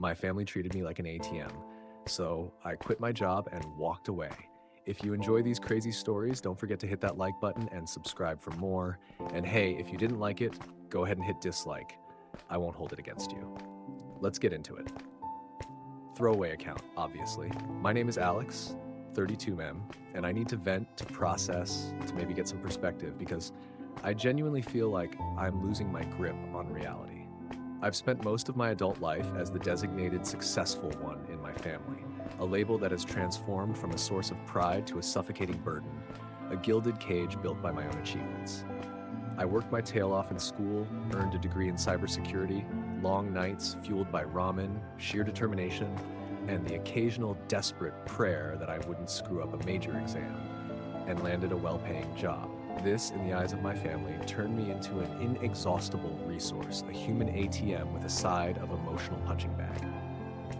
My family treated me like an ATM, so I quit my job and walked away. If you enjoy these crazy stories, don't forget to hit that like button and subscribe for more. And hey, if you didn't like it, go ahead and hit dislike. I won't hold it against you. Let's get into it. Throwaway account, obviously. My name is Alex, 32M, and I need to vent, to process, to maybe get some perspective because I genuinely feel like I'm losing my grip on reality. I've spent most of my adult life as the designated successful one in my family, a label that has transformed from a source of pride to a suffocating burden, a gilded cage built by my own achievements. I worked my tail off in school, earned a degree in cybersecurity, long nights fueled by ramen, sheer determination, and the occasional desperate prayer that I wouldn't screw up a major exam, and landed a well-paying job. This, in the eyes of my family, turned me into an inexhaustible resource, a human ATM with a side of emotional punching bag.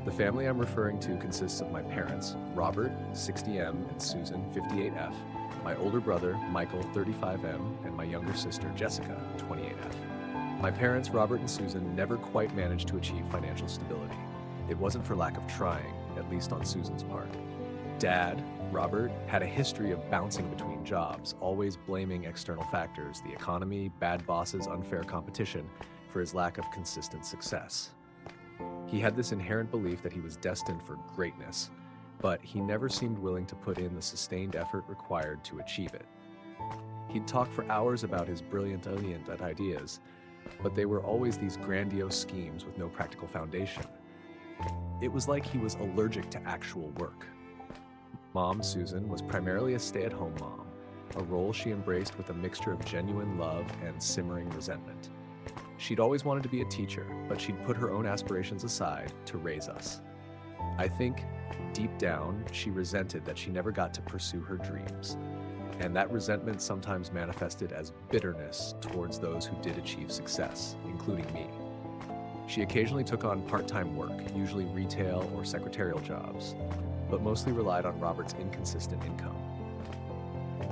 The family I'm referring to consists of my parents, Robert, 60M, and Susan, 58F, my older brother, Michael, 35M, and my younger sister, Jessica, 28F. My parents, Robert and Susan, never quite managed to achieve financial stability. It wasn't for lack of trying, at least on Susan's part. Dad, Robert, had a history of bouncing between jobs, always blaming external factors, the economy, bad bosses, unfair competition, for his lack of consistent success. He had this inherent belief that he was destined for greatness, but he never seemed willing to put in the sustained effort required to achieve it. He'd talk for hours about his brilliant ideas, but they were always these grandiose schemes with no practical foundation. It was like he was allergic to actual work. Mom, Susan, was primarily a stay-at-home mom, a role she embraced with a mixture of genuine love and simmering resentment. She'd always wanted to be a teacher, but she'd put her own aspirations aside to raise us. I think, deep down, she resented that she never got to pursue her dreams, and that resentment sometimes manifested as bitterness towards those who did achieve success, including me. She occasionally took on part-time work, usually retail or secretarial jobs, but mostly relied on Robert's inconsistent income.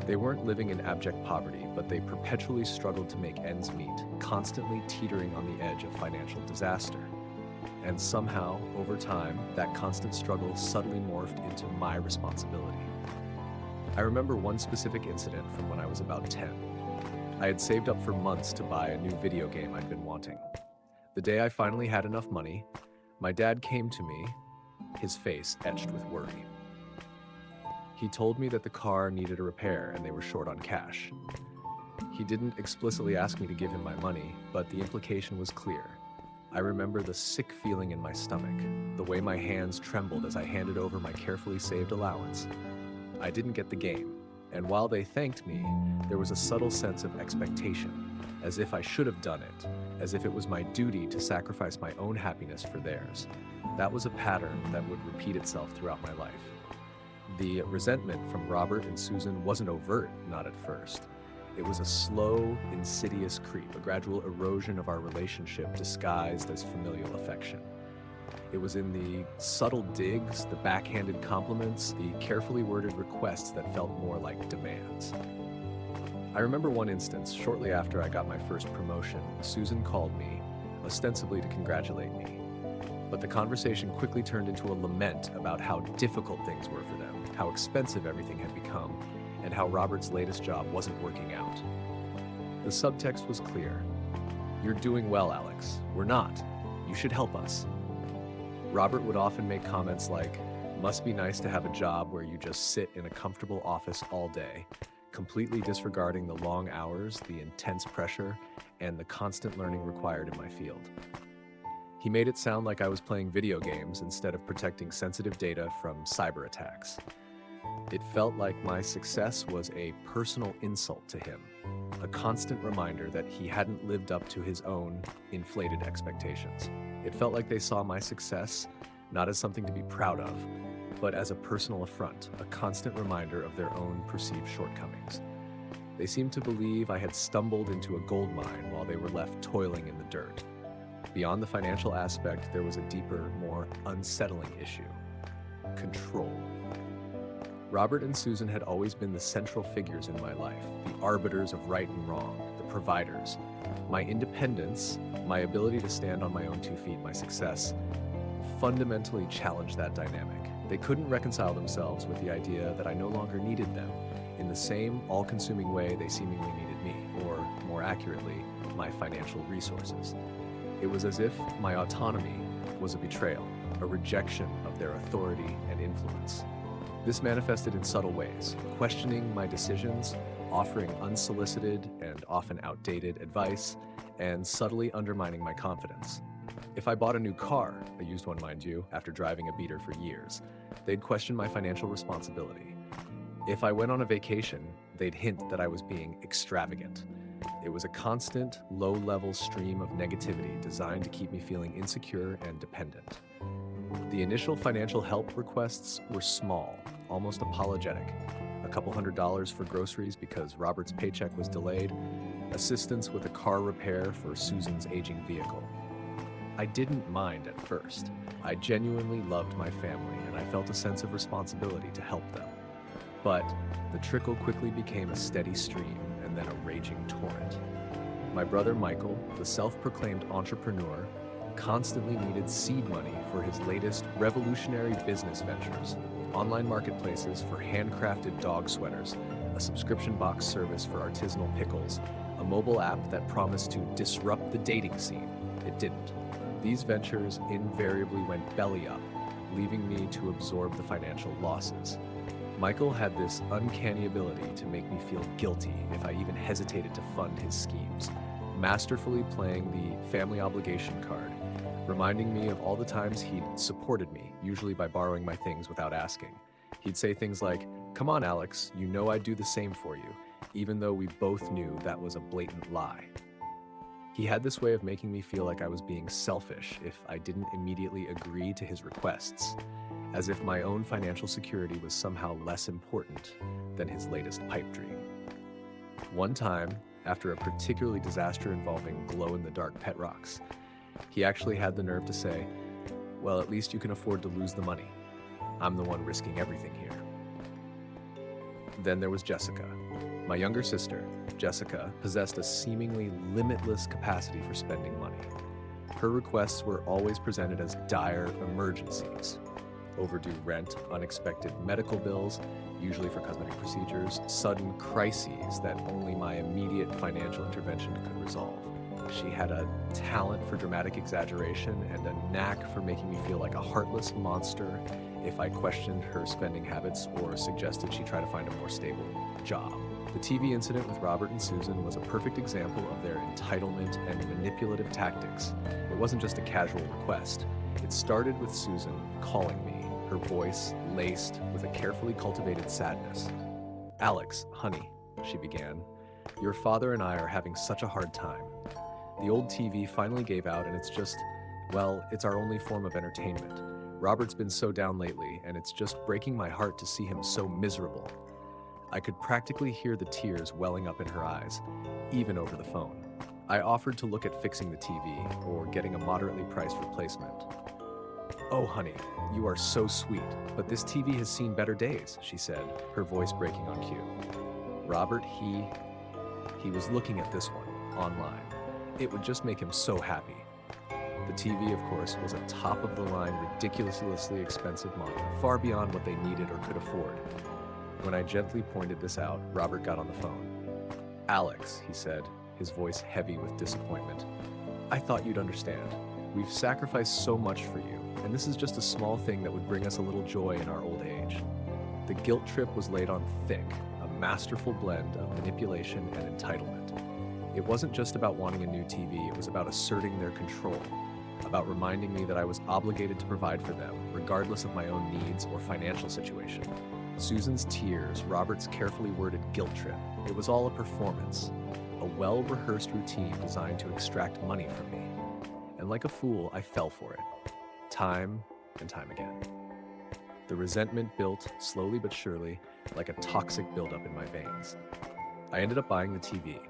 They weren't living in abject poverty, but they perpetually struggled to make ends meet, constantly teetering on the edge of financial disaster. And somehow, over time, that constant struggle subtly morphed into my responsibility. I remember one specific incident from when I was about 10. I had saved up for months to buy a new video game I'd been wanting. The day I finally had enough money, my dad came to me, his face etched with worry. He told me that the car needed a repair and they were short on cash. He didn't explicitly ask me to give him my money, but the implication was clear. I remember the sick feeling in my stomach, the way my hands trembled as I handed over my carefully saved allowance. I didn't get the game, and while they thanked me, there was a subtle sense of expectation, as if I should have done it, as if it was my duty to sacrifice my own happiness for theirs. That was a pattern that would repeat itself throughout my life. The resentment from Robert and Susan wasn't overt, not at first. It was a slow, insidious creep, a gradual erosion of our relationship disguised as familial affection. It was in the subtle digs, the backhanded compliments, the carefully worded requests that felt more like demands. I remember one instance, shortly after I got my first promotion, Susan called me, ostensibly to congratulate me. But the conversation quickly turned into a lament about how difficult things were for them, how expensive everything had become, and how Robert's latest job wasn't working out. The subtext was clear. "You're doing well, Alex. We're not. You should help us." Robert would often make comments like, "Must be nice to have a job where you just sit in a comfortable office all day," completely disregarding the long hours, the intense pressure, and the constant learning required in my field. He made it sound like I was playing video games instead of protecting sensitive data from cyber attacks. It felt like my success was a personal insult to him, a constant reminder that he hadn't lived up to his own inflated expectations. It felt like they saw my success not as something to be proud of, but as a personal affront, a constant reminder of their own perceived shortcomings. They seemed to believe I had stumbled into a gold mine while they were left toiling in the dirt. Beyond the financial aspect, there was a deeper, more unsettling issue: control. Robert and Susan had always been the central figures in my life, the arbiters of right and wrong, the providers. My independence, my ability to stand on my own 2 feet, my success, fundamentally challenged that dynamic. They couldn't reconcile themselves with the idea that I no longer needed them in the same all-consuming way they seemingly needed me, or more accurately, my financial resources. It was as if my autonomy was a betrayal, a rejection of their authority and influence. This manifested in subtle ways, questioning my decisions, offering unsolicited and often outdated advice, and subtly undermining my confidence. If I bought a new car, a used one mind you, after driving a beater for years, they'd question my financial responsibility. If I went on a vacation, they'd hint that I was being extravagant. It was a constant, low-level stream of negativity designed to keep me feeling insecure and dependent. The initial financial help requests were small, almost apologetic. A couple $100s for groceries because Robert's paycheck was delayed, assistance with a car repair for Susan's aging vehicle. I didn't mind at first. I genuinely loved my family and I felt a sense of responsibility to help them. But the trickle quickly became a steady stream and then a raging torrent. My brother Michael, the self-proclaimed entrepreneur, constantly needed seed money for his latest revolutionary business ventures, online marketplaces for handcrafted dog sweaters, a subscription box service for artisanal pickles, a mobile app that promised to disrupt the dating scene. It didn't. These ventures invariably went belly up, leaving me to absorb the financial losses. Michael had this uncanny ability to make me feel guilty if I even hesitated to fund his schemes, masterfully playing the family obligation card, reminding me of all the times he'd supported me, usually by borrowing my things without asking. He'd say things like, "Come on, Alex, you know I'd do the same for you," even though we both knew that was a blatant lie. He had this way of making me feel like I was being selfish if I didn't immediately agree to his requests, as if my own financial security was somehow less important than his latest pipe dream. One time, after a particularly disaster involving glow-in-the-dark pet rocks, he actually had the nerve to say, "Well, at least you can afford to lose the money. I'm the one risking everything here." Then there was Jessica. My younger sister, Jessica, possessed a seemingly limitless capacity for spending money. Her requests were always presented as dire emergencies. Overdue rent, unexpected medical bills, usually for cosmetic procedures, sudden crises that only my immediate financial intervention could resolve. She had a talent for dramatic exaggeration and a knack for making me feel like a heartless monster if I questioned her spending habits or suggested she try to find a more stable job. The TV incident with Robert and Susan was a perfect example of their entitlement and manipulative tactics. It wasn't just a casual request. It started with Susan calling me, her voice laced with a carefully cultivated sadness. "Alex, honey," she began, "your father and I are having such a hard time. The old TV finally gave out and it's just, well, it's our only form of entertainment. Robert's been so down lately and it's just breaking my heart to see him so miserable." I could practically hear the tears welling up in her eyes, even over the phone. I offered to look at fixing the TV or getting a moderately priced replacement. "Oh, honey, you are so sweet, but this TV has seen better days," she said, her voice breaking on cue. Robert, he was looking at this one, online. It would just make him so happy. The TV, of course, was a top-of-the-line, ridiculously expensive model, far beyond what they needed or could afford. When I gently pointed this out, Robert got on the phone. "Alex," he said, his voice heavy with disappointment, "I thought you'd understand. We've sacrificed so much for you, and this is just a small thing that would bring us a little joy in our old age." The guilt trip was laid on thick, a masterful blend of manipulation and entitlement. It wasn't just about wanting a new TV, it was about asserting their control, about reminding me that I was obligated to provide for them, regardless of my own needs or financial situation. Susan's tears, Robert's carefully worded guilt trip, it was all a performance, a well-rehearsed routine designed to extract money from me. And like a fool, I fell for it, time and time again. The resentment built, slowly but surely, like a toxic buildup in my veins. I ended up buying the TV.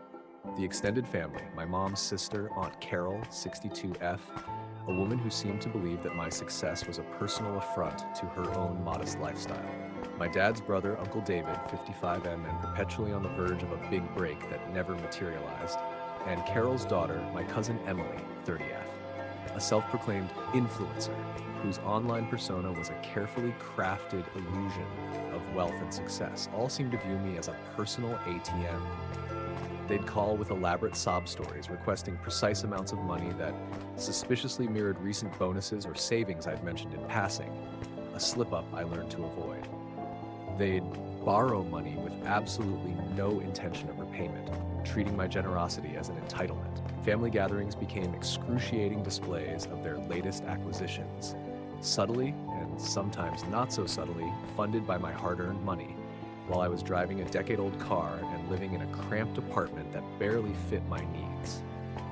The extended family, my mom's sister, Aunt Carol, 62F, a woman who seemed to believe that my success was a personal affront to her own modest lifestyle. My dad's brother, Uncle David, 55M and perpetually on the verge of a big break that never materialized. And Carol's daughter, my cousin Emily, 30F. a self-proclaimed influencer whose online persona was a carefully crafted illusion of wealth and success, all seemed to view me as a personal ATM. They'd call with elaborate sob stories, requesting precise amounts of money that suspiciously mirrored recent bonuses or savings I'd mentioned in passing, a slip-up I learned to avoid. They'd borrow money with absolutely no intention of repayment, treating my generosity as an entitlement. Family gatherings became excruciating displays of their latest acquisitions, subtly, and sometimes not so subtly, funded by my hard-earned money, while I was driving a decade-old car and living in a cramped apartment that barely fit my needs.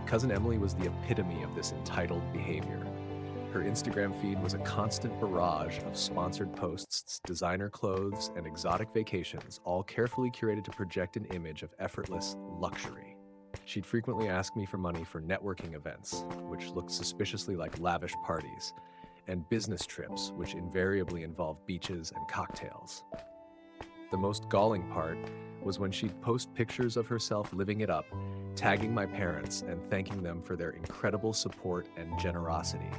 Cousin Emily was the epitome of this entitled behavior. Her Instagram feed was a constant barrage of sponsored posts, designer clothes, and exotic vacations, all carefully curated to project an image of effortless luxury. She'd frequently ask me for money for networking events, which looked suspiciously like lavish parties, and business trips, which invariably involved beaches and cocktails. The most galling part was when she'd post pictures of herself living it up, tagging my parents and thanking them for their incredible support and generosity,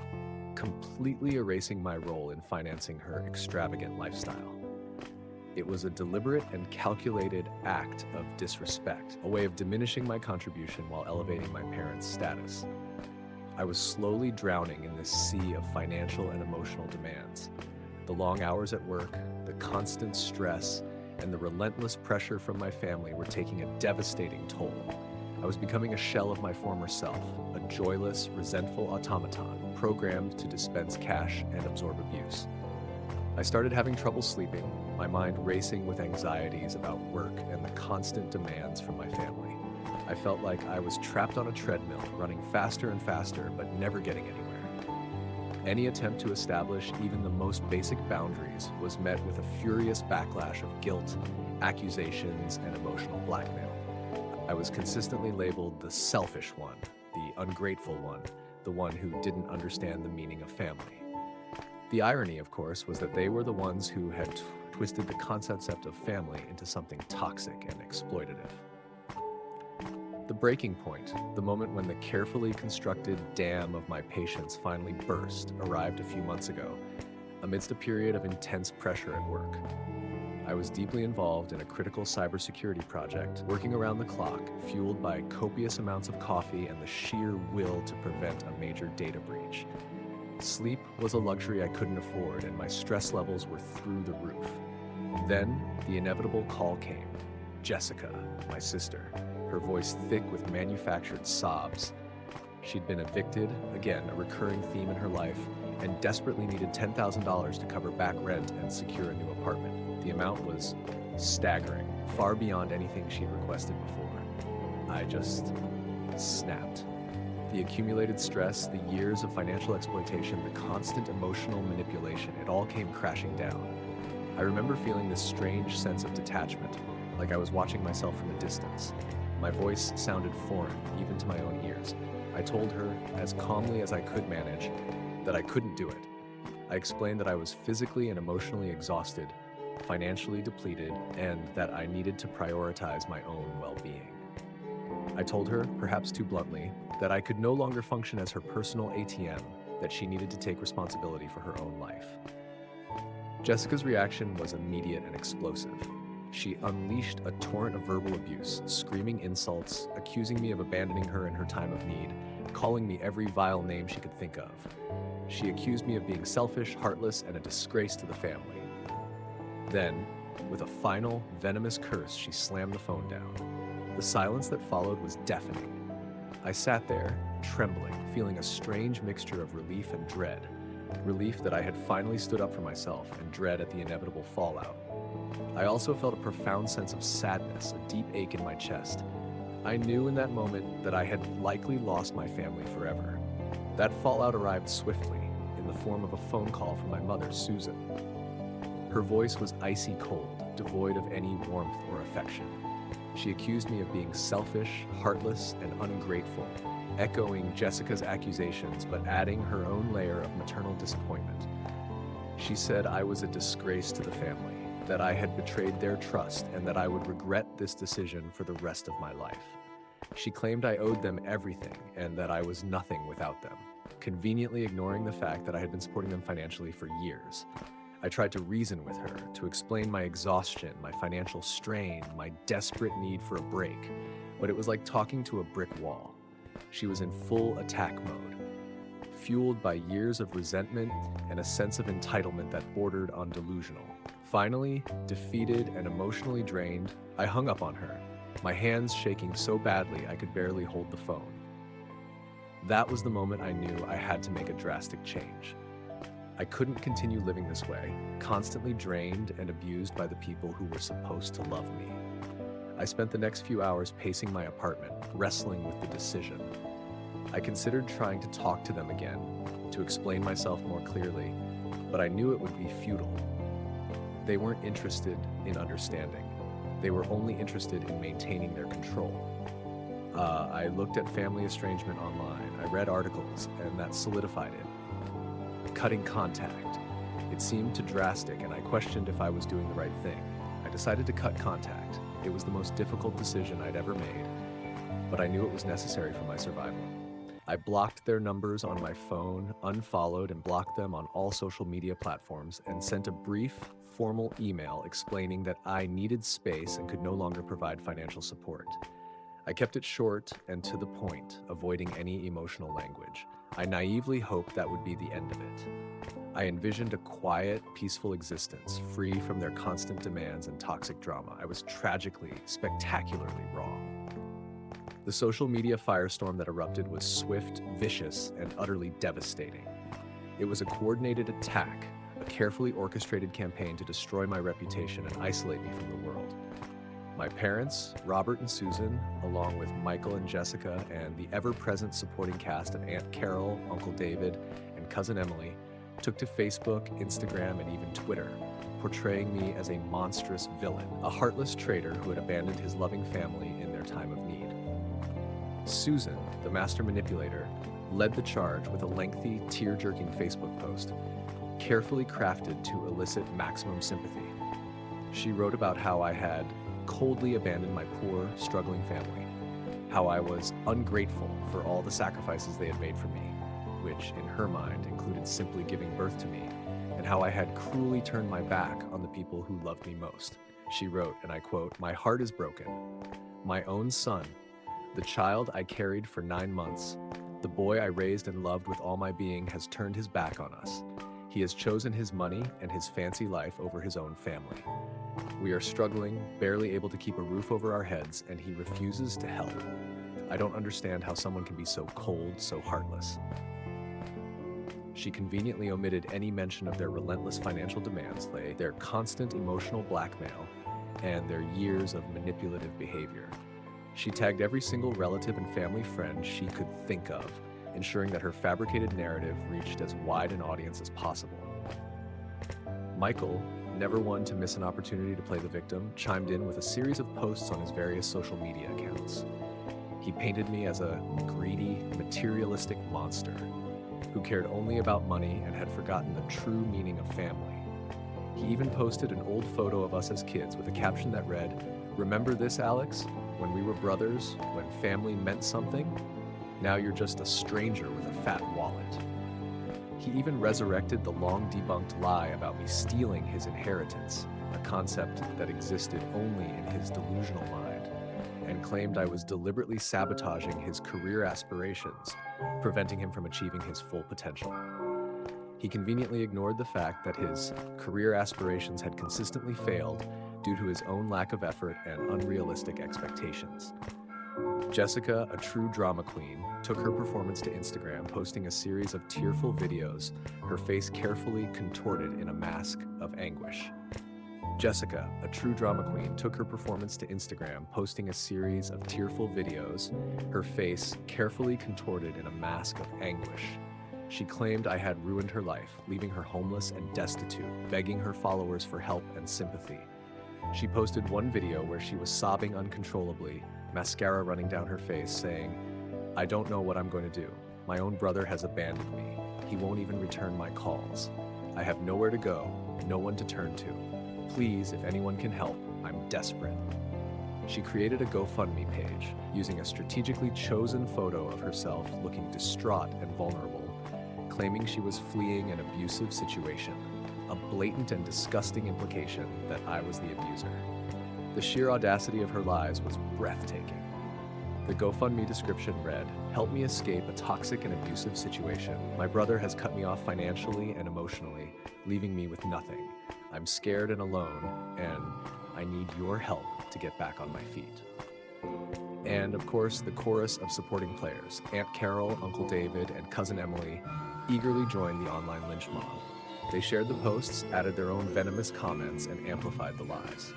completely erasing my role in financing her extravagant lifestyle. It was a deliberate and calculated act of disrespect, a way of diminishing my contribution while elevating my parents' status. I was slowly drowning in this sea of financial and emotional demands. The long hours at work, the constant stress, and the relentless pressure from my family were taking a devastating toll. I was becoming a shell of my former self, a joyless, resentful automaton, programmed to dispense cash and absorb abuse. I started having trouble sleeping, my mind racing with anxieties about work and the constant demands from my family. I felt like I was trapped on a treadmill, running faster and faster, but never getting anywhere. Any attempt to establish even the most basic boundaries was met with a furious backlash of guilt, accusations, and emotional blackmail. I was consistently labeled the selfish one, the ungrateful one, the one who didn't understand the meaning of family. The irony, of course, was that they were the ones who had twisted the concept of family into something toxic and exploitative. The breaking point, the moment when the carefully constructed dam of my patience finally burst, arrived a few months ago, amidst a period of intense pressure at work. I was deeply involved in a critical cybersecurity project, working around the clock, fueled by copious amounts of coffee and the sheer will to prevent a major data breach. Sleep was a luxury I couldn't afford, and my stress levels were through the roof. Then, the inevitable call came. Jessica, my sister, her voice thick with manufactured sobs. She'd been evicted, again a recurring theme in her life, and desperately needed $10,000 to cover back rent and secure a new apartment. The amount was staggering, far beyond anything she'd requested before. I just snapped. The accumulated stress, the years of financial exploitation, the constant emotional manipulation, it all came crashing down. I remember feeling this strange sense of detachment, like I was watching myself from a distance. My voice sounded foreign, even to my own ears. I told her, as calmly as I could manage, that I couldn't do it. I explained that I was physically and emotionally exhausted, financially depleted, and that I needed to prioritize my own well-being. I told her, perhaps too bluntly, that I could no longer function as her personal ATM, that she needed to take responsibility for her own life. Jessica's reaction was immediate and explosive. She unleashed a torrent of verbal abuse, screaming insults, accusing me of abandoning her in her time of need, calling me every vile name she could think of. She accused me of being selfish, heartless, and a disgrace to the family. Then, with a final, venomous curse, she slammed the phone down. The silence that followed was deafening. I sat there, trembling, feeling a strange mixture of relief and dread. Relief that I had finally stood up for myself, and dread at the inevitable fallout. I also felt a profound sense of sadness, a deep ache in my chest. I knew in that moment that I had likely lost my family forever. That fallout arrived swiftly, in the form of a phone call from my mother, Susan. Her voice was icy cold, devoid of any warmth or affection. She accused me of being selfish, heartless, and ungrateful, echoing Jessica's accusations but adding her own layer of maternal disappointment. She said I was a disgrace to the family, that I had betrayed their trust, and that I would regret this decision for the rest of my life. She claimed I owed them everything and that I was nothing without them. conveniently ignoring the fact that I had been supporting them financially for years. I tried to reason with her, to explain my exhaustion, my financial strain, my desperate need for a break, but it was like talking to a brick wall. She was in full attack mode, fueled by years of resentment and a sense of entitlement that bordered on delusional. Finally, defeated and emotionally drained, I hung up on her, my hands shaking so badly I could barely hold the phone. That was the moment I knew I had to make a drastic change. I couldn't continue living this way, constantly drained and abused by the people who were supposed to love me. I spent the next few hours pacing my apartment, wrestling with the decision. I considered trying to talk to them again, to explain myself more clearly, but I knew it would be futile. They weren't interested in understanding. They were only interested in maintaining their control. I looked at family estrangement online. I read articles, and that solidified it. Cutting contact. It seemed too drastic, and I questioned if I was doing the right thing. I decided to cut contact. It was the most difficult decision I'd ever made, but I knew it was necessary for my survival. I blocked their numbers on my phone, unfollowed and blocked them on all social media platforms, and sent a brief, formal email explaining that I needed space and could no longer provide financial support. I kept it short and to the point, avoiding any emotional language. I naively hoped that would be the end of it. I envisioned a quiet, peaceful existence, free from their constant demands and toxic drama. I was tragically, spectacularly wrong. The social media firestorm that erupted was swift, vicious, and utterly devastating. It was a coordinated attack, a carefully orchestrated campaign to destroy my reputation and isolate me from the world. My parents, Robert and Susan, along with Michael and Jessica, and the ever-present supporting cast of Aunt Carol, Uncle David, and Cousin Emily, took to Facebook, Instagram, and even Twitter, portraying me as a monstrous villain, a heartless traitor who had abandoned his loving family in their time of need. Susan, the master manipulator, led the charge with a lengthy, tear-jerking Facebook post, carefully crafted to elicit maximum sympathy. She wrote about how I had coldly abandoned my poor, struggling family, how I was ungrateful for all the sacrifices they had made for me, which, in her mind, included simply giving birth to me, and how I had cruelly turned my back on the people who loved me most. She wrote, and I quote, "My heart is broken. My own son, the child I carried for 9 months, the boy I raised and loved with all my being, has turned his back on us. He has chosen his money and his fancy life over his own family. We are struggling, barely able to keep a roof over our heads, and he refuses to help. I don't understand how someone can be so cold, so heartless." She conveniently omitted any mention of their relentless financial demands, their constant emotional blackmail, and their years of manipulative behavior. She tagged every single relative and family friend she could think of, ensuring that her fabricated narrative reached as wide an audience as possible. Michael, never one to miss an opportunity to play the victim, chimed in with a series of posts on his various social media accounts. He painted me as a greedy, materialistic monster who cared only about money and had forgotten the true meaning of family. He even posted an old photo of us as kids with a caption that read, "Remember this, Alex? When we were brothers, when family meant something? Now you're just a stranger with a fat wallet." He even resurrected the long-debunked lie about me stealing his inheritance, a concept that existed only in his delusional mind, and claimed I was deliberately sabotaging his career aspirations, preventing him from achieving his full potential. He conveniently ignored the fact that his career aspirations had consistently failed due to his own lack of effort and unrealistic expectations. Jessica, a true drama queen, took her performance to Instagram, posting a series of tearful videos, her face carefully contorted in a mask of anguish. Jessica, a true drama queen, took her performance to Instagram, posting a series of tearful videos, her face carefully contorted in a mask of anguish. She claimed I had ruined her life, leaving her homeless and destitute, begging her followers for help and sympathy. She posted one video where she was sobbing uncontrollably, mascara running down her face, saying, "I don't know what I'm going to do. My own brother has abandoned me. He won't even return my calls. I have nowhere to go, no one to turn to. Please, if anyone can help, I'm desperate." She created a GoFundMe page, using a strategically chosen photo of herself looking distraught and vulnerable, claiming she was fleeing an abusive situation, a blatant and disgusting implication that I was the abuser. The sheer audacity of her lies was breathtaking. The GoFundMe description read, "Help me escape a toxic and abusive situation. My brother has cut me off financially and emotionally, leaving me with nothing. I'm scared and alone, and I need your help to get back on my feet." And of course, the chorus of supporting players, Aunt Carol, Uncle David, and Cousin Emily, eagerly joined the online lynch mob. They shared the posts, added their own venomous comments, and amplified the lies.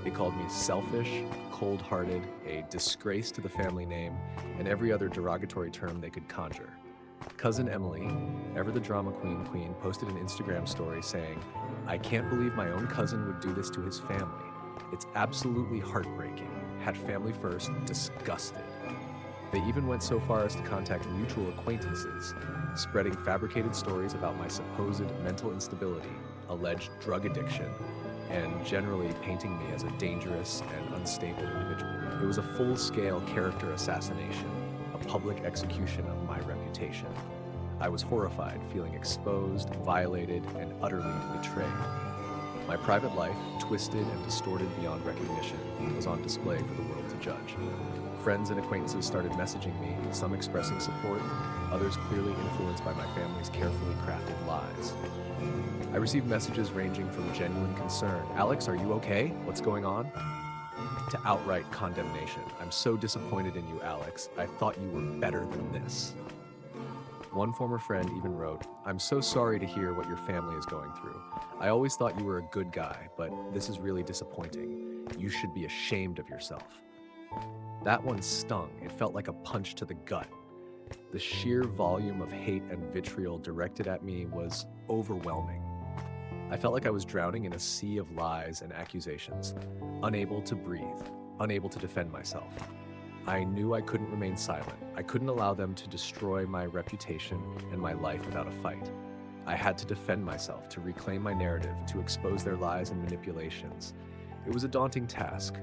They called me selfish, cold-hearted, a disgrace to the family name, and every other derogatory term they could conjure. Cousin Emily, ever the drama queen, posted an Instagram story saying, "I can't believe my own cousin would do this to his family. It's absolutely heartbreaking. Had family first, disgusted." They even went so far as to contact mutual acquaintances, spreading fabricated stories about my supposed mental instability, alleged drug addiction, and generally painting me as a dangerous and unstable individual. It was a full-scale character assassination, a public execution of my reputation. I was horrified, feeling exposed, violated, and utterly betrayed. My private life, twisted and distorted beyond recognition, was on display for the world to judge. Friends and acquaintances started messaging me, some expressing support, others clearly influenced by my family's carefully crafted lies. I received messages ranging from genuine concern, "Alex, are you okay? What's going on?" to outright condemnation. "I'm so disappointed in you, Alex. I thought you were better than this." One former friend even wrote, "I'm so sorry to hear what your family is going through. I always thought you were a good guy, but this is really disappointing. You should be ashamed of yourself." That one stung. It felt like a punch to the gut. The sheer volume of hate and vitriol directed at me was overwhelming. I felt like I was drowning in a sea of lies and accusations, unable to breathe, unable to defend myself. I knew I couldn't remain silent. I couldn't allow them to destroy my reputation and my life without a fight. I had to defend myself, to reclaim my narrative, to expose their lies and manipulations. It was a daunting task,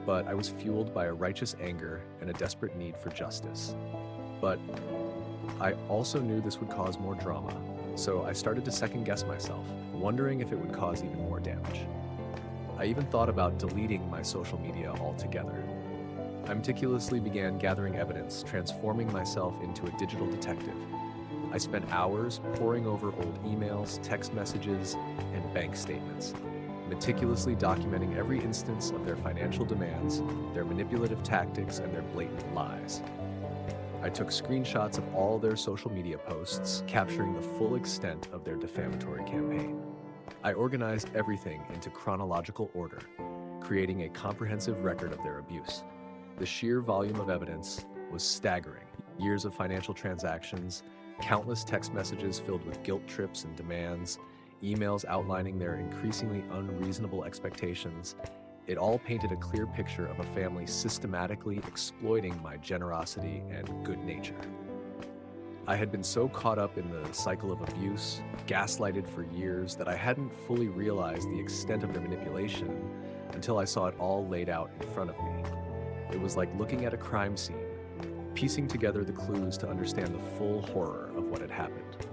but I was fueled by a righteous anger and a desperate need for justice. But I also knew this would cause more drama, so I started to second-guess myself, wondering if it would cause even more damage. I even thought about deleting my social media altogether. I meticulously began gathering evidence, transforming myself into a digital detective. I spent hours poring over old emails, text messages, and bank statements, meticulously documenting every instance of their financial demands, their manipulative tactics, and their blatant lies. I took screenshots of all their social media posts, capturing the full extent of their defamatory campaign. I organized everything into chronological order, creating a comprehensive record of their abuse. The sheer volume of evidence was staggering. Years of financial transactions, countless text messages filled with guilt trips and demands, emails outlining their increasingly unreasonable expectations. It all painted a clear picture of a family systematically exploiting my generosity and good nature. I had been so caught up in the cycle of abuse, gaslighted for years, that I hadn't fully realized the extent of their manipulation until I saw it all laid out in front of me. It was like looking at a crime scene, piecing together the clues to understand the full horror of what had happened.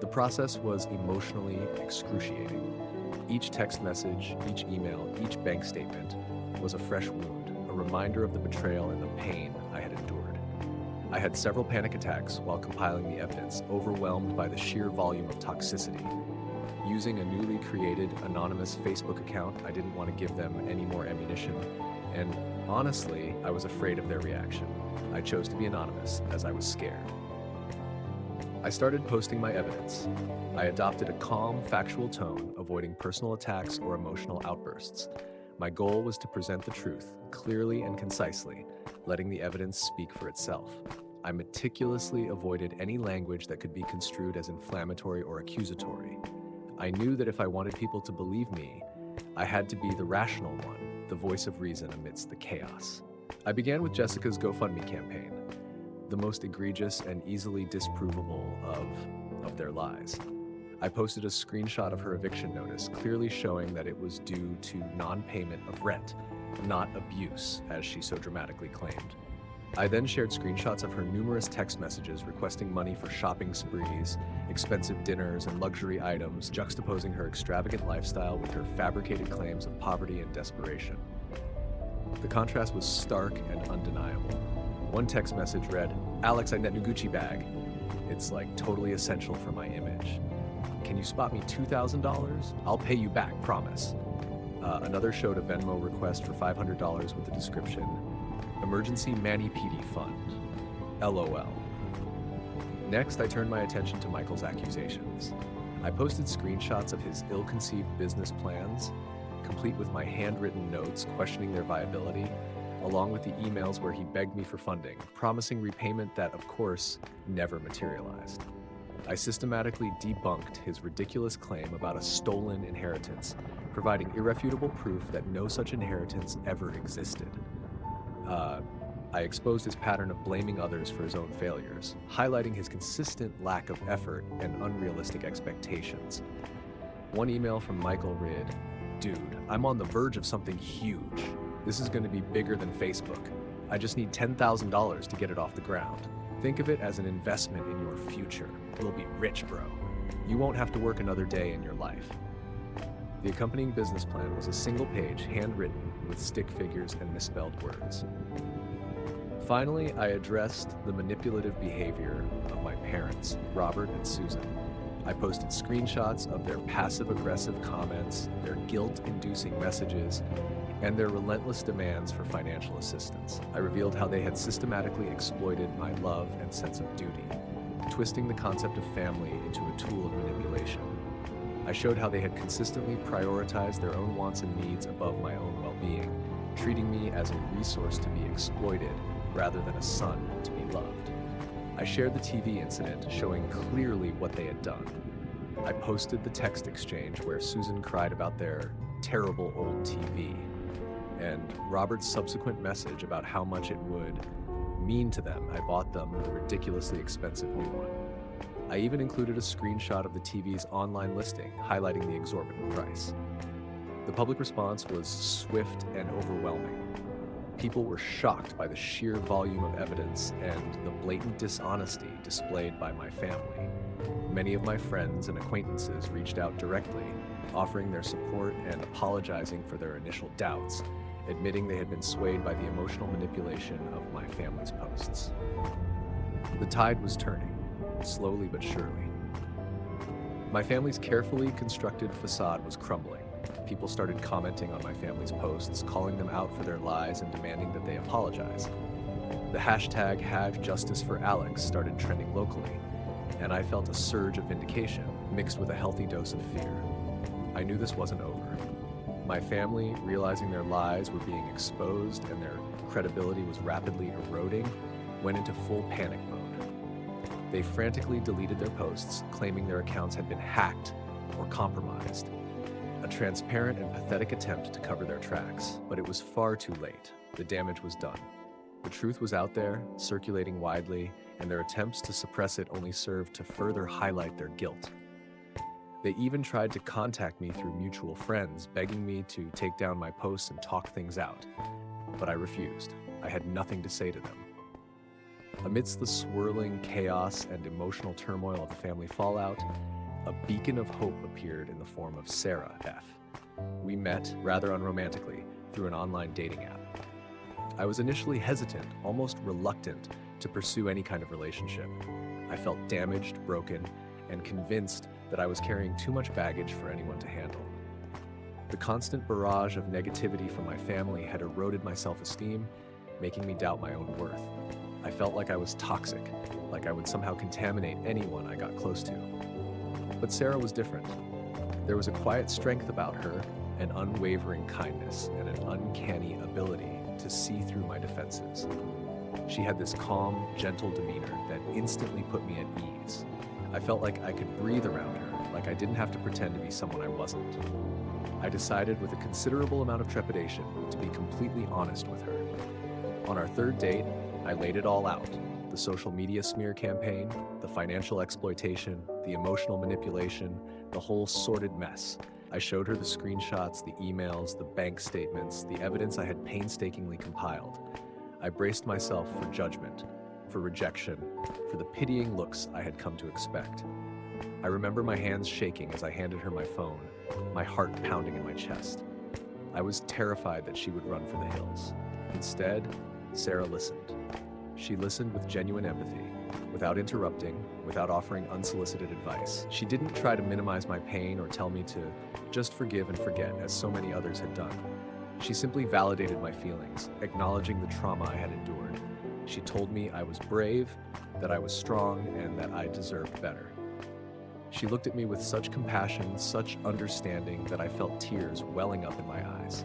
The process was emotionally excruciating. Each text message, each email, each bank statement was a fresh wound, a reminder of the betrayal and the pain I had endured. I had several panic attacks while compiling the evidence, overwhelmed by the sheer volume of toxicity. Using a newly created anonymous Facebook account, I didn't want to give them any more ammunition, and honestly, I was afraid of their reaction. I chose to be anonymous as I was scared. I started posting my evidence. I adopted a calm, factual tone, avoiding personal attacks or emotional outbursts. My goal was to present the truth, clearly and concisely, letting the evidence speak for itself. I meticulously avoided any language that could be construed as inflammatory or accusatory. I knew that if I wanted people to believe me, I had to be the rational one, the voice of reason amidst the chaos. I began with Jessica's GoFundMe campaign, the most egregious and easily disprovable of their lies. I posted a screenshot of her eviction notice, clearly showing that it was due to non-payment of rent, not abuse, as she so dramatically claimed. I then shared screenshots of her numerous text messages requesting money for shopping sprees, expensive dinners, and luxury items, juxtaposing her extravagant lifestyle with her fabricated claims of poverty and desperation. The contrast was stark and undeniable. One text message read, "Alex, I net new Gucci bag. It's like totally essential for my image. Can you spot me $2,000? I'll pay you back, promise." Another showed a Venmo request for $500 with the description, "Emergency Manny PD Fund. LOL." Next, I turned my attention to Michael's accusations. I posted screenshots of his ill-conceived business plans, complete with my handwritten notes questioning their viability, along with the emails where he begged me for funding, promising repayment that, of course, never materialized. I systematically debunked his ridiculous claim about a stolen inheritance, providing irrefutable proof that no such inheritance ever existed. I exposed his pattern of blaming others for his own failures, highlighting his consistent lack of effort and unrealistic expectations. One email from Michael read, "Dude, I'm on the verge of something huge. This is going to be bigger than Facebook. I just need $10,000 to get it off the ground. Think of it as an investment in your future. We'll be rich, bro. You won't have to work another day in your life." The accompanying business plan was a single page, handwritten, with stick figures and misspelled words. Finally, I addressed the manipulative behavior of my parents, Robert and Susan. I posted screenshots of their passive-aggressive comments, their guilt-inducing messages, and their relentless demands for financial assistance. I revealed how they had systematically exploited my love and sense of duty, twisting the concept of family into a tool of manipulation. I showed how they had consistently prioritized their own wants and needs above my own well-being, treating me as a resource to be exploited rather than a son to be loved. I shared the TV incident, showing clearly what they had done. I posted the text exchange where Susan cried about their terrible old TV, and Robert's subsequent message about how much it would mean to them I bought them the ridiculously expensive new one. I even included a screenshot of the TV's online listing, highlighting the exorbitant price. The public response was swift and overwhelming. People were shocked by the sheer volume of evidence and the blatant dishonesty displayed by my family. Many of my friends and acquaintances reached out directly, offering their support and apologizing for their initial doubts, admitting they had been swayed by the emotional manipulation of my family's posts. The tide was turning, slowly but surely. My family's carefully constructed facade was crumbling. People started commenting on my family's posts, calling them out for their lies and demanding that they apologize. The hashtag #HaveJusticeForAlex started trending locally, and I felt a surge of vindication mixed with a healthy dose of fear. I knew this wasn't over. My family, realizing their lies were being exposed and their credibility was rapidly eroding, went into full panic mode. They frantically deleted their posts, claiming their accounts had been hacked or compromised. A transparent and pathetic attempt to cover their tracks, but it was far too late. The damage was done. The truth was out there, circulating widely, and their attempts to suppress it only served to further highlight their guilt. They even tried to contact me through mutual friends, begging me to take down my posts and talk things out. But I refused. I had nothing to say to them. Amidst the swirling chaos and emotional turmoil of the family fallout, a beacon of hope appeared in the form of Sarah F. We met, rather unromantically, through an online dating app. I was initially hesitant, almost reluctant, to pursue any kind of relationship. I felt damaged, broken, and convinced that I was carrying too much baggage for anyone to handle. The constant barrage of negativity from my family had eroded my self-esteem, making me doubt my own worth. I felt like I was toxic, like I would somehow contaminate anyone I got close to. But Sarah was different. There was a quiet strength about her, an unwavering kindness, and an uncanny ability to see through my defenses. She had this calm, gentle demeanor that instantly put me at ease. I felt like I could breathe around her, like I didn't have to pretend to be someone I wasn't. I decided with a considerable amount of trepidation to be completely honest with her. On our third date, I laid it all out. The social media smear campaign, the financial exploitation, the emotional manipulation, the whole sordid mess. I showed her the screenshots, the emails, the bank statements, the evidence I had painstakingly compiled. I braced myself for judgment, for rejection, for the pitying looks I had come to expect. I remember my hands shaking as I handed her my phone, my heart pounding in my chest. I was terrified that she would run for the hills. Instead, Sarah listened. She listened with genuine empathy, without interrupting, without offering unsolicited advice. She didn't try to minimize my pain or tell me to just forgive and forget, as so many others had done. She simply validated my feelings, acknowledging the trauma I had endured. She told me I was brave, that I was strong, and that I deserved better. She looked at me with such compassion, such understanding, that I felt tears welling up in my eyes.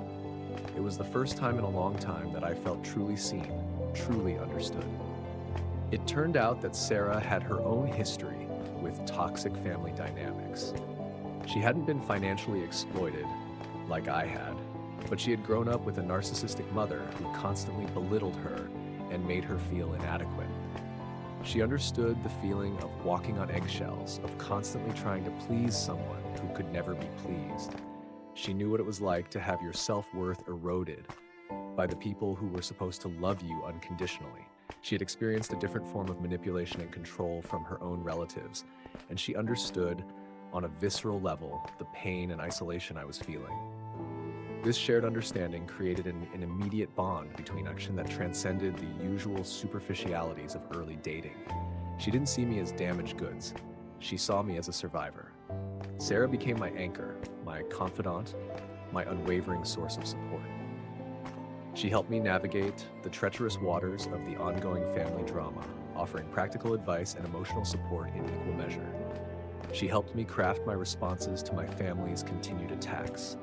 It was the first time in a long time that I felt truly seen, truly understood. It turned out that Sarah had her own history with toxic family dynamics. She hadn't been financially exploited like I had, but she had grown up with a narcissistic mother who constantly belittled her and made her feel inadequate. She understood the feeling of walking on eggshells, of constantly trying to please someone who could never be pleased. She knew what it was like to have your self-worth eroded by the people who were supposed to love you unconditionally. She had experienced a different form of manipulation and control from her own relatives, and she understood on a visceral level the pain and isolation I was feeling. This shared understanding created an immediate bond between us that transcended the usual superficialities of early dating. She didn't see me as damaged goods. She saw me as a survivor. Sarah became my anchor, my confidant, my unwavering source of support. She helped me navigate the treacherous waters of the ongoing family drama, offering practical advice and emotional support in equal measure. She helped me craft my responses to my family's continued attacks,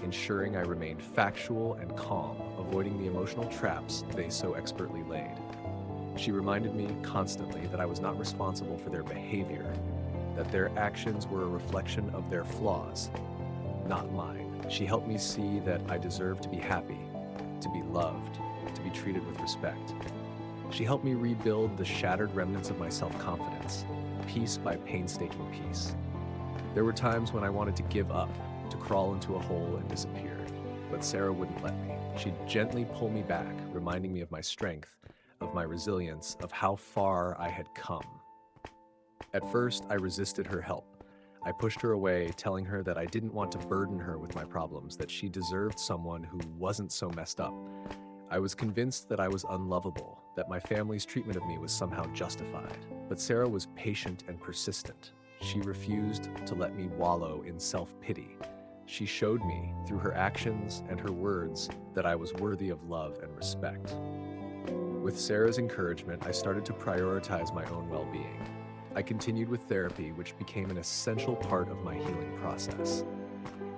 ensuring I remained factual and calm, avoiding the emotional traps they so expertly laid. She reminded me constantly that I was not responsible for their behavior, that their actions were a reflection of their flaws, not mine. She helped me see that I deserved to be happy, to be loved, to be treated with respect. She helped me rebuild the shattered remnants of my self-confidence, piece by painstaking piece. There were times when I wanted to give up, to crawl into a hole and disappear, but Sarah wouldn't let me. She'd gently pull me back, reminding me of my strength, of my resilience, of how far I had come. At first, I resisted her help. I pushed her away, telling her that I didn't want to burden her with my problems, that she deserved someone who wasn't so messed up. I was convinced that I was unlovable, that my family's treatment of me was somehow justified. But Sarah was patient and persistent. She refused to let me wallow in self-pity. She showed me, through her actions and her words, that I was worthy of love and respect. With Sarah's encouragement, I started to prioritize my own well-being. I continued with therapy, which became an essential part of my healing process.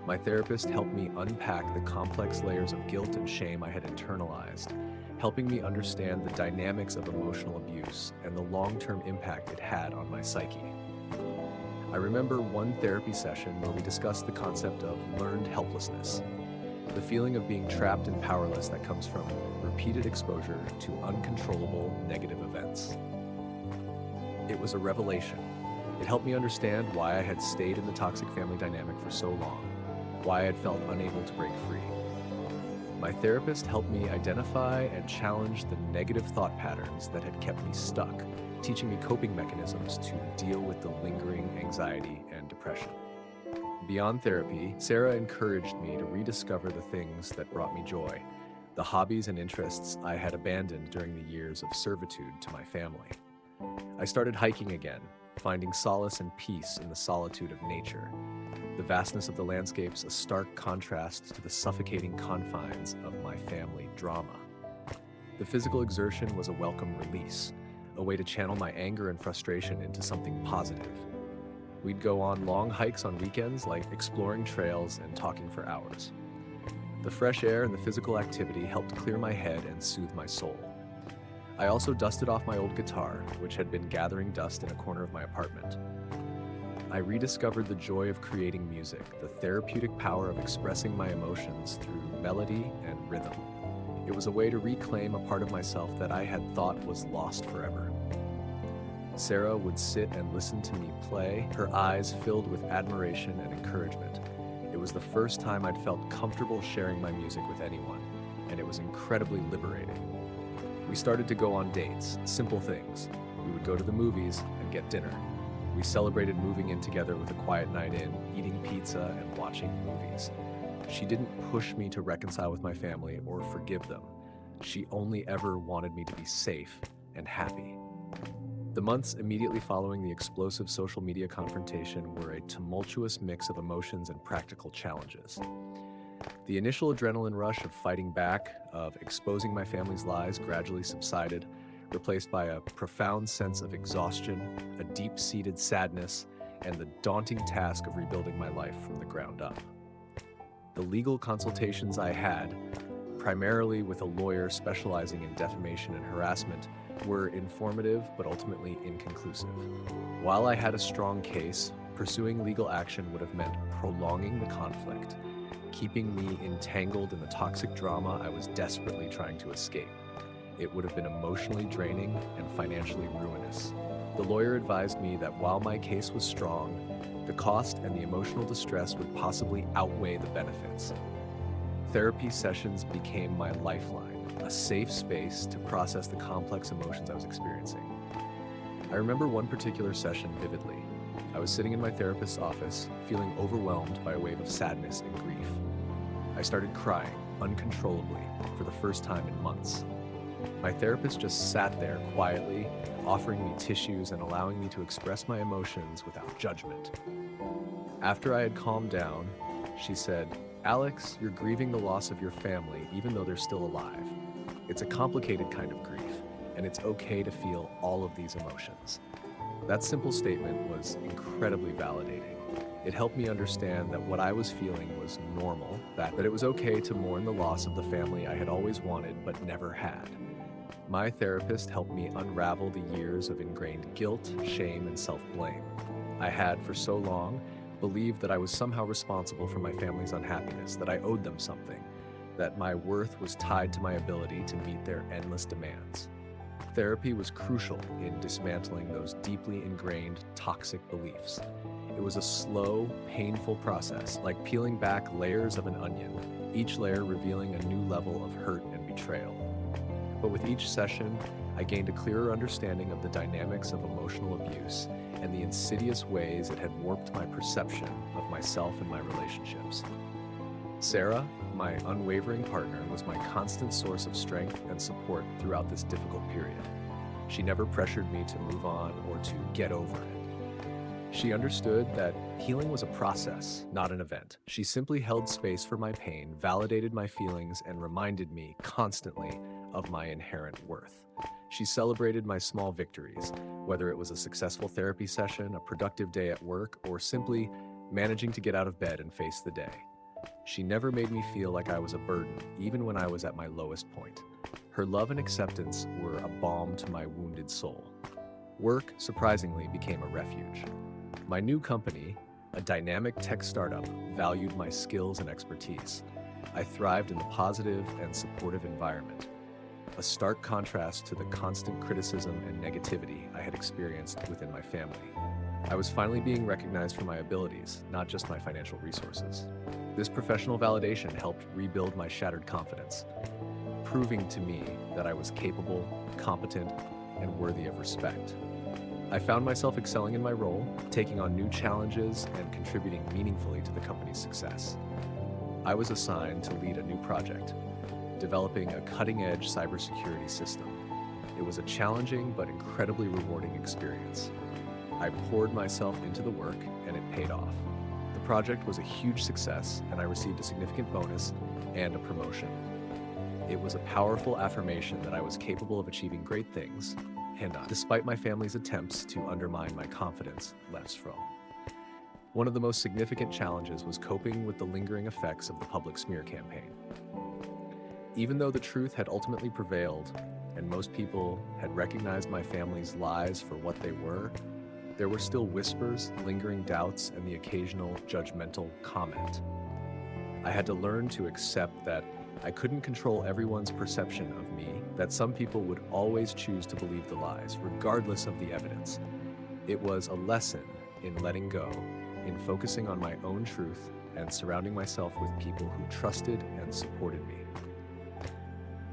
My therapist helped me unpack the complex layers of guilt and shame I had internalized, helping me understand the dynamics of emotional abuse and the long-term impact it had on my psyche. I remember one therapy session where we discussed the concept of learned helplessness, the feeling of being trapped and powerless that comes from repeated exposure to uncontrollable negative events. It was a revelation. It helped me understand why I had stayed in the toxic family dynamic for so long, why I had felt unable to break free. My therapist helped me identify and challenge the negative thought patterns that had kept me stuck, teaching me coping mechanisms to deal with the lingering anxiety and depression. Beyond therapy, Sarah encouraged me to rediscover the things that brought me joy, the hobbies and interests I had abandoned during the years of servitude to my family. I started hiking again, finding solace and peace in the solitude of nature. The vastness of the landscapes a stark contrast to the suffocating confines of my family drama. The physical exertion was a welcome release, a way to channel my anger and frustration into something positive. We'd go on long hikes on weekends, like exploring trails and talking for hours. The fresh air and the physical activity helped clear my head and soothe my soul. I also dusted off my old guitar, which had been gathering dust in a corner of my apartment. I rediscovered the joy of creating music, the therapeutic power of expressing my emotions through melody and rhythm. It was a way to reclaim a part of myself that I had thought was lost forever. Sarah would sit and listen to me play, her eyes filled with admiration and encouragement. It was the first time I'd felt comfortable sharing my music with anyone, and it was incredibly liberating. We started to go on dates, simple things. We would go to the movies and get dinner. We celebrated moving in together with a quiet night in, eating pizza and watching movies. She didn't push me to reconcile with my family or forgive them. She only ever wanted me to be safe and happy. The months immediately following the explosive social media confrontation were a tumultuous mix of emotions and practical challenges. The initial adrenaline rush of fighting back, of exposing my family's lies, gradually subsided, replaced by a profound sense of exhaustion, a deep-seated sadness, and the daunting task of rebuilding my life from the ground up. The legal consultations I had, primarily with a lawyer specializing in defamation and harassment, were informative but ultimately inconclusive. While I had a strong case, pursuing legal action would have meant prolonging the conflict, keeping me entangled in the toxic drama I was desperately trying to escape. It would have been emotionally draining and financially ruinous. The lawyer advised me that while my case was strong, the cost and the emotional distress would possibly outweigh the benefits. Therapy sessions became my lifeline, a safe space to process the complex emotions I was experiencing. I remember one particular session vividly. I was sitting in my therapist's office, feeling overwhelmed by a wave of sadness and grief. I started crying uncontrollably for the first time in months. My therapist just sat there quietly, offering me tissues and allowing me to express my emotions without judgment. After I had calmed down, she said, "Alex, you're grieving the loss of your family even though they're still alive. It's a complicated kind of grief, and it's okay to feel all of these emotions." That simple statement was incredibly validating. It helped me understand that what I was feeling was normal, that it was okay to mourn the loss of the family I had always wanted but never had. My therapist helped me unravel the years of ingrained guilt, shame, and self-blame. I had, for so long, believed that I was somehow responsible for my family's unhappiness, that I owed them something, that my worth was tied to my ability to meet their endless demands. Therapy was crucial in dismantling those deeply ingrained, toxic beliefs. It was a slow, painful process, like peeling back layers of an onion, each layer revealing a new level of hurt and betrayal. But with each session, I gained a clearer understanding of the dynamics of emotional abuse and the insidious ways it had warped my perception of myself and my relationships. Sarah, my unwavering partner, was my constant source of strength and support throughout this difficult period. She never pressured me to move on or to get over it. She understood that healing was a process, not an event. She simply held space for my pain, validated my feelings, and reminded me constantly of my inherent worth. She celebrated my small victories, whether it was a successful therapy session, a productive day at work, or simply managing to get out of bed and face the day. She never made me feel like I was a burden, even when I was at my lowest point. Her love and acceptance were a balm to my wounded soul. Work, surprisingly, became a refuge. My new company, a dynamic tech startup, valued my skills and expertise. I thrived in the positive and supportive environment, a stark contrast to the constant criticism and negativity I had experienced within my family. I was finally being recognized for my abilities, not just my financial resources. This professional validation helped rebuild my shattered confidence, proving to me that I was capable, competent, and worthy of respect. I found myself excelling in my role, taking on new challenges, and contributing meaningfully to the company's success. I was assigned to lead a new project, developing a cutting-edge cybersecurity system. It was a challenging but incredibly rewarding experience. I poured myself into the work, and it paid off. The project was a huge success, and I received a significant bonus and a promotion. It was a powerful affirmation that I was capable of achieving great things, and despite my family's attempts to undermine my confidence, less from. One of the most significant challenges was coping with the lingering effects of the public smear campaign. Even though the truth had ultimately prevailed, and most people had recognized my family's lies for what they were, there were still whispers, lingering doubts, and the occasional judgmental comment. I had to learn to accept that I couldn't control everyone's perception of me, that some people would always choose to believe the lies, regardless of the evidence. It was a lesson in letting go, in focusing on my own truth, and surrounding myself with people who trusted and supported me.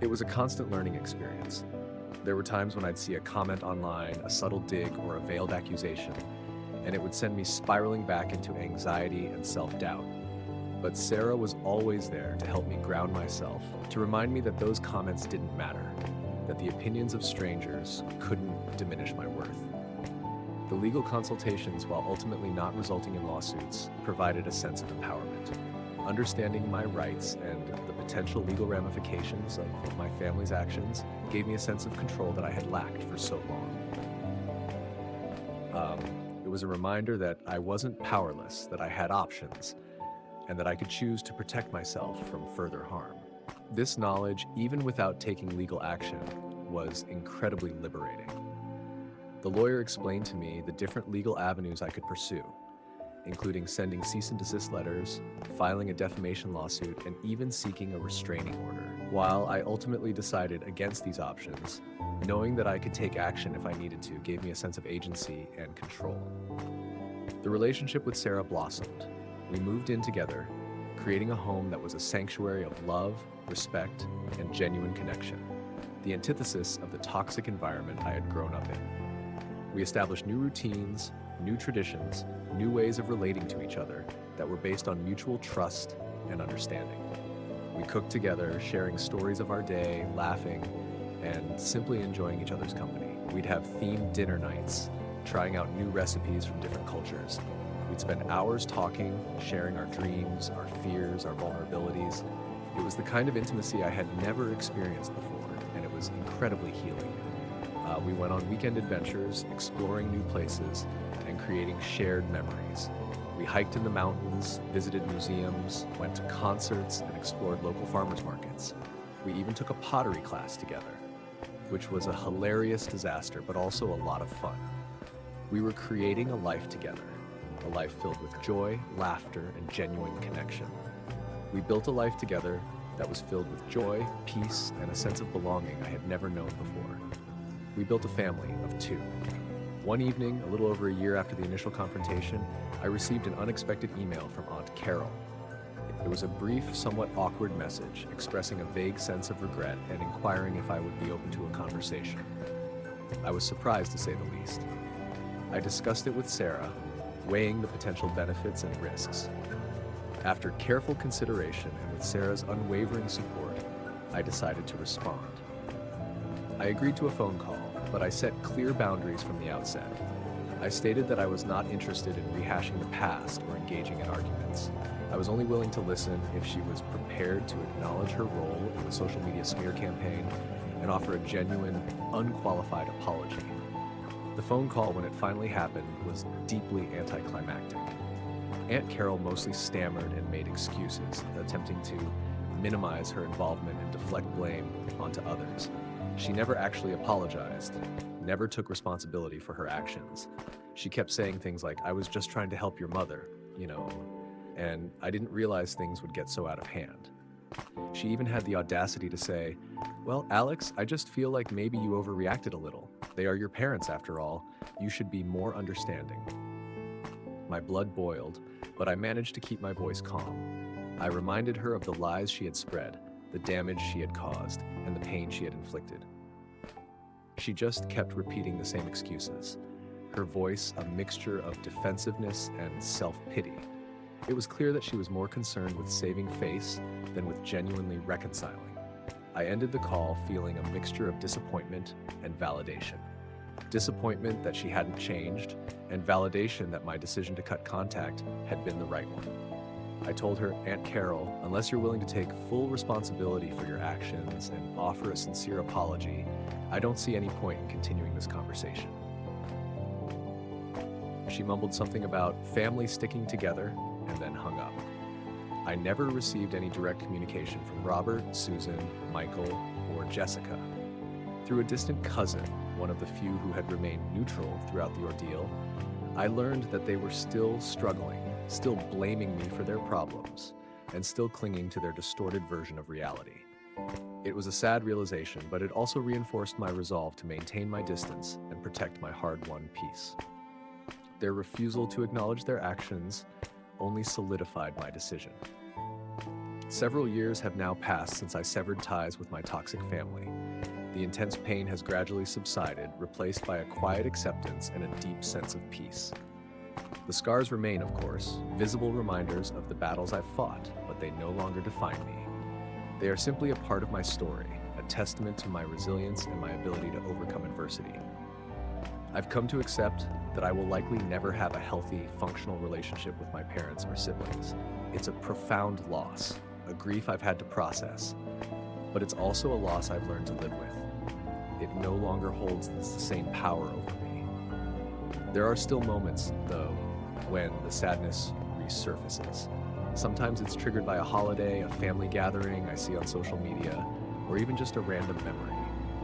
It was a constant learning experience. There were times when I'd see a comment online, a subtle dig, or a veiled accusation, and it would send me spiraling back into anxiety and self-doubt. But Sarah was always there to help me ground myself, to remind me that those comments didn't matter, that the opinions of strangers couldn't diminish my worth. The legal consultations, while ultimately not resulting in lawsuits, provided a sense of empowerment. Understanding my rights and the potential legal ramifications of my family's actions gave me a sense of control that I had lacked for so long. It was a reminder that I wasn't powerless, that I had options, and that I could choose to protect myself from further harm. This knowledge, even without taking legal action, was incredibly liberating. The lawyer explained to me the different legal avenues I could pursue, including sending cease and desist letters, filing a defamation lawsuit, and even seeking a restraining order. While I ultimately decided against these options, knowing that I could take action if I needed to gave me a sense of agency and control. The relationship with Sarah blossomed. We moved in together, creating a home that was a sanctuary of love, respect, and genuine connection, the antithesis of the toxic environment I had grown up in. We established new routines, new traditions, new ways of relating to each other that were based on mutual trust and understanding. We cooked together, sharing stories of our day, laughing, and simply enjoying each other's company. We'd have themed dinner nights, trying out new recipes from different cultures. We'd spend hours talking, sharing our dreams, our fears, our vulnerabilities. It was the kind of intimacy I had never experienced before, and it was incredibly healing. We went on weekend adventures, exploring new places, and creating shared memories. We hiked in the mountains, visited museums, went to concerts, and explored local farmers markets. We even took a pottery class together, which was a hilarious disaster, but also a lot of fun. We were creating a life together, a life filled with joy, laughter, and genuine connection. We built a life together that was filled with joy, peace, and a sense of belonging I had never known before. We built a family of two. One evening, a little over a year after the initial confrontation, I received an unexpected email from Aunt Carol. It was a brief, somewhat awkward message expressing a vague sense of regret and inquiring if I would be open to a conversation. I was surprised, to say the least. I discussed it with Sarah, weighing the potential benefits and risks. After careful consideration and with Sarah's unwavering support, I decided to respond. I agreed to a phone call, but I set clear boundaries from the outset. I stated that I was not interested in rehashing the past or engaging in arguments. I was only willing to listen if she was prepared to acknowledge her role in the social media smear campaign and offer a genuine, unqualified apology. The phone call, when it finally happened, was deeply anticlimactic. Aunt Carol mostly stammered and made excuses, attempting to minimize her involvement and deflect blame onto others. She never actually apologized, never took responsibility for her actions. She kept saying things like, "I was just trying to help your mother, and I didn't realize things would get so out of hand." She even had the audacity to say, "Well, Alex, I just feel like maybe you overreacted a little. They are your parents after all. You should be more understanding." My blood boiled, but I managed to keep my voice calm. I reminded her of the lies she had spread, the damage she had caused, and the pain she had inflicted. She just kept repeating the same excuses, her voice a mixture of defensiveness and self-pity. It was clear that she was more concerned with saving face than with genuinely reconciling. I ended the call feeling a mixture of disappointment and validation. Disappointment that she hadn't changed, and validation that my decision to cut contact had been the right one. I told her, "Aunt Carol, unless you're willing to take full responsibility for your actions and offer a sincere apology, I don't see any point in continuing this conversation." She mumbled something about family sticking together and then hung up. I never received any direct communication from Robert, Susan, Michael, or Jessica. Through a distant cousin, one of the few who had remained neutral throughout the ordeal, I learned that they were still struggling, still blaming me for their problems, and still clinging to their distorted version of reality. It was a sad realization, but it also reinforced my resolve to maintain my distance and protect my hard-won peace. Their refusal to acknowledge their actions only solidified my decision. Several years have now passed since I severed ties with my toxic family. The intense pain has gradually subsided, replaced by a quiet acceptance and a deep sense of peace. The scars remain, of course, visible reminders of the battles I've fought, but they no longer define me. They are simply a part of my story, a testament to my resilience and my ability to overcome adversity. I've come to accept that I will likely never have a healthy, functional relationship with my parents or siblings. It's a profound loss, a grief I've had to process, but it's also a loss I've learned to live with. It no longer holds the same power over me. There are still moments, though, when the sadness resurfaces. Sometimes it's triggered by a holiday, a family gathering I see on social media, or even just a random memory.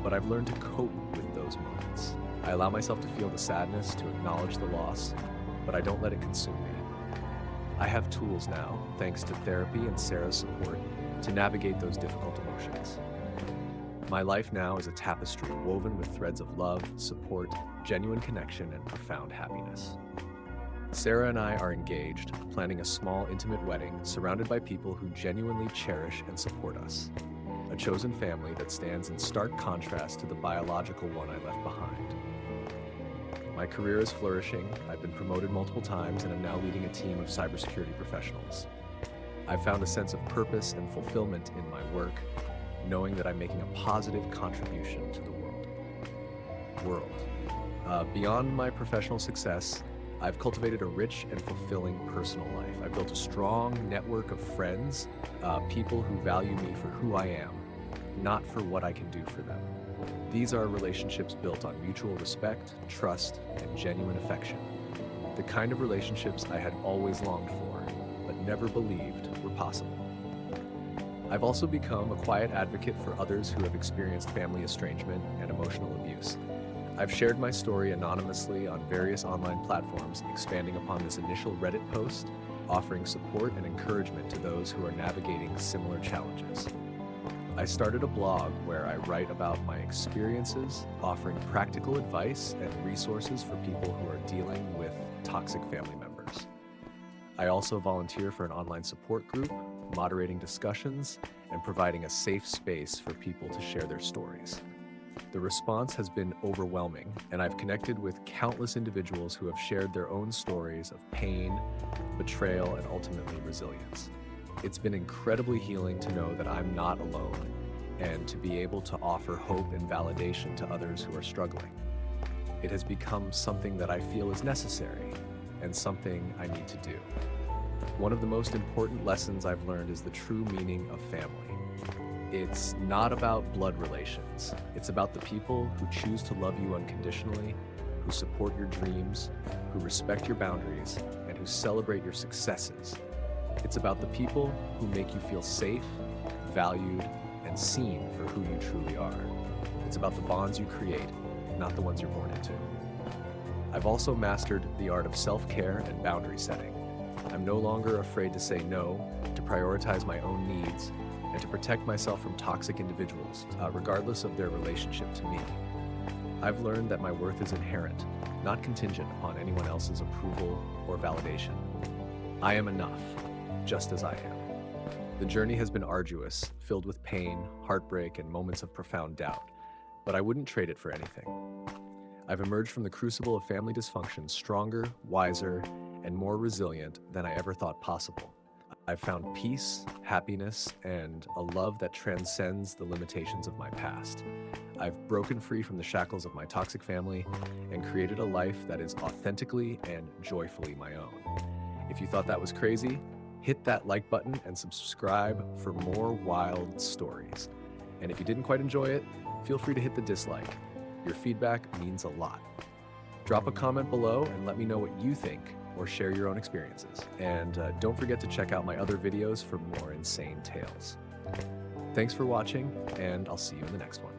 But I've learned to cope with those moments. I allow myself to feel the sadness, to acknowledge the loss, but I don't let it consume me. I have tools now, thanks to therapy and Sarah's support, to navigate those difficult emotions. My life now is a tapestry woven with threads of love, support, genuine connection, and profound happiness. Sarah and I are engaged, planning a small, intimate wedding surrounded by people who genuinely cherish and support us. A chosen family that stands in stark contrast to the biological one I left behind. My career is flourishing. I've been promoted multiple times and am now leading a team of cybersecurity professionals. I've found a sense of purpose and fulfillment in my work, knowing that I'm making a positive contribution to the world. Beyond my professional success, I've cultivated a rich and fulfilling personal life. I've built a strong network of friends, people who value me for who I am, not for what I can do for them. These are relationships built on mutual respect, trust, and genuine affection. The kind of relationships I had always longed for, but never believed were possible. I've also become a quiet advocate for others who have experienced family estrangement and emotional abuse. I've shared my story anonymously on various online platforms, expanding upon this initial Reddit post, offering support and encouragement to those who are navigating similar challenges. I started a blog where I write about my experiences, offering practical advice and resources for people who are dealing with toxic family members. I also volunteer for an online support group, moderating discussions, and providing a safe space for people to share their stories. The response has been overwhelming, and I've connected with countless individuals who have shared their own stories of pain, betrayal, and ultimately resilience. It's been incredibly healing to know that I'm not alone and to be able to offer hope and validation to others who are struggling. It has become something that I feel is necessary and something I need to do. One of the most important lessons I've learned is the true meaning of family. It's not about blood relations. It's about the people who choose to love you unconditionally, who support your dreams, who respect your boundaries, and who celebrate your successes. It's about the people who make you feel safe, valued, and seen for who you truly are. It's about the bonds you create, not the ones you're born into. I've also mastered the art of self-care and boundary setting. I'm no longer afraid to say no, to prioritize my own needs, and to protect myself from toxic individuals, regardless of their relationship to me. I've learned that my worth is inherent, not contingent upon anyone else's approval or validation. I am enough, just as I am. The journey has been arduous, filled with pain, heartbreak, and moments of profound doubt, but I wouldn't trade it for anything. I've emerged from the crucible of family dysfunction stronger, wiser, and more resilient than I ever thought possible. I've found peace, happiness, and a love that transcends the limitations of my past. I've broken free from the shackles of my toxic family and created a life that is authentically and joyfully my own. If you thought that was crazy, hit that like button and subscribe for more wild stories. And if you didn't quite enjoy it, feel free to hit the dislike. Your feedback means a lot. Drop a comment below and let me know what you think, or share your own experiences. And don't forget to check out my other videos for more insane tales. Thanks for watching, and I'll see you in the next one.